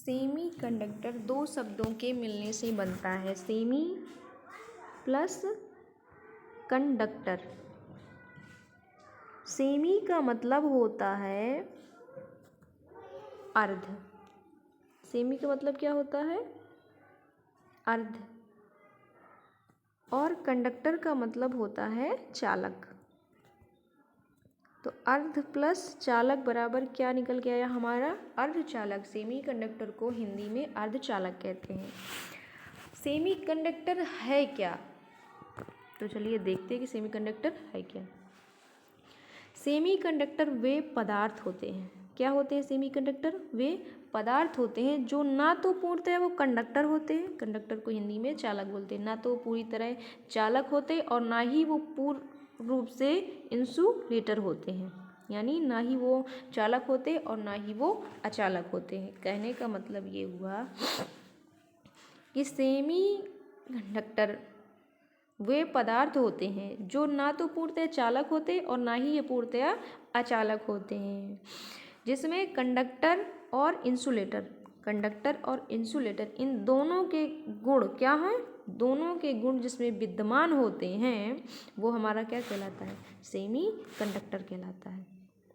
Semi conductor दो शब्दों के मिलने से बनता है। Semi plus conductor. सेमी का मतलब होता है अर्ध। सेमी का मतलब क्या होता है? अर्ध। और कंडक्टर का मतलब होता है चालक। तो अर्ध प्लस चालक बराबर क्या निकल के आया हमारा? अर्धचालक। सेमी कंडक्टर को हिंदी में अर्धचालक कहते हैं। सेमी कंडक्टर है क्या? तो चलिए देखते हैं कि सेमी कंडक्टर है क्या। सेमी कंडक्टर वे पदार्थ होते हैं। क्या होते हैं सेमी कंडक्टर? वे पदार्थ होते हैं जो ना तो पूर्णतः वो कंडक्टर होते हैं, कंडक्टर को हिंदी में चालक बोलते हैं, ना तो पूरी तरह चालक होते और ना ही वो पूर्ण रूप से इंसुलेटर होते हैं, यानी ना ही वो चालक होते और ना ही वो अचालक होते हैं। कहने का मतलब ये हुआ कि सेमी कंडक्टर वे पदार्थ होते हैं जो ना तो पूर्णतः चालक होते और ना ही ये पूर्णतः अचालक होते हैं, जिसमें कंडक्टर और इंसुलेटर इन दोनों के गुण क्या हैं? दोनों के गुण जिसमें विद्यमान होते हैं वो हमारा क्या कहलाता है? सेमी कंडक्टर कहलाता है।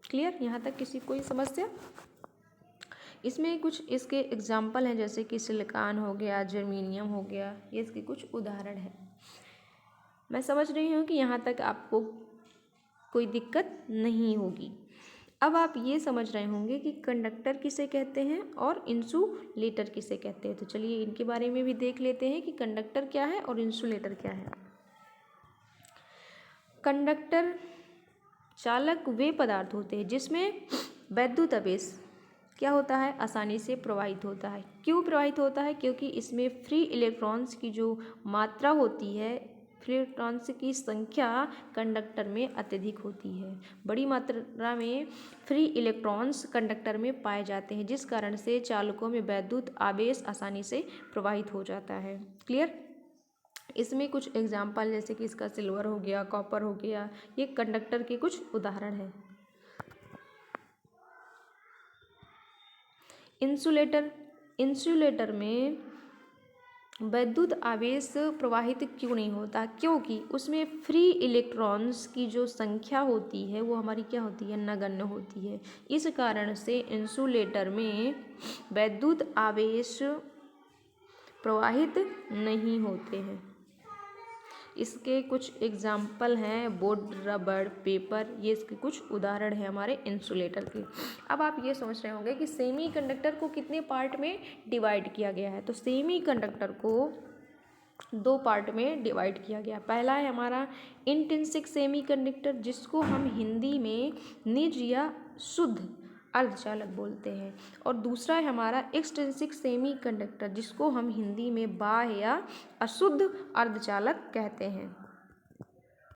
क्लियर? यहाँ तक किसी कोई समस्या? इसमें कुछ इसके एग्जाम्पल हैं, जैसे कि सिलिकॉन हो गया, जर्मेनियम हो गया, ये इसके कुछ उदाहरण हैं। मैं समझ रही हूँ कि यहाँ तक आपको कोई दिक्कत नहीं होगी। अब आप ये समझ रहे होंगे कि कंडक्टर किसे कहते हैं और इंसुलेटर किसे कहते हैं। तो चलिए इनके बारे में भी देख लेते हैं कि कंडक्टर क्या है और इंसुलेटर क्या है। कंडक्टर चालक वे पदार्थ होते हैं जिसमें वैद्युत आवेश क्या होता है? आसानी से प्रवाहित होता है। क्यों प्रवाहित होता है? क्योंकि इसमें फ्री इलेक्ट्रॉन्स की जो मात्रा होती है, फ्री इलेक्ट्रॉन्स की संख्या कंडक्टर में अत्यधिक होती है। बड़ी मात्रा में फ्री इलेक्ट्रॉन्स कंडक्टर में पाए जाते हैं, जिस कारण से चालकों में वैद्युत आवेश आसानी से प्रवाहित हो जाता है। क्लियर? इसमें कुछ एग्जाम्पल जैसे कि इसका सिल्वर हो गया, कॉपर हो गया, ये कंडक्टर के कुछ उदाहरण हैं। इंसुलेटर में वैद्युत आवेश प्रवाहित क्यों नहीं होता? क्योंकि उसमें फ्री इलेक्ट्रॉन्स की जो संख्या होती है वो हमारी क्या होती है? नगण्य होती है। इस कारण से इंसुलेटर में वैद्युत आवेश प्रवाहित नहीं होते हैं। इसके कुछ एग्जाम्पल हैं बोर्ड, रबड़, पेपर, ये इसके कुछ उदाहरण हैं हमारे इंसुलेटर के। अब आप ये सोच रहे होंगे कि सेमी कंडक्टर को कितने पार्ट में डिवाइड किया गया है। तो सेमी कंडक्टर को दो पार्ट में डिवाइड किया गया। पहला है हमारा इंट्रिंसिक सेमी कंडक्टर, जिसको हम हिंदी में निज या शुद्ध अर्धचालक बोलते हैं, और दूसरा है हमारा एक्सट्रिंसिक सेमी कंडक्टर, जिसको हम हिंदी में बाह्य या अशुद्ध अर्धचालक कहते हैं।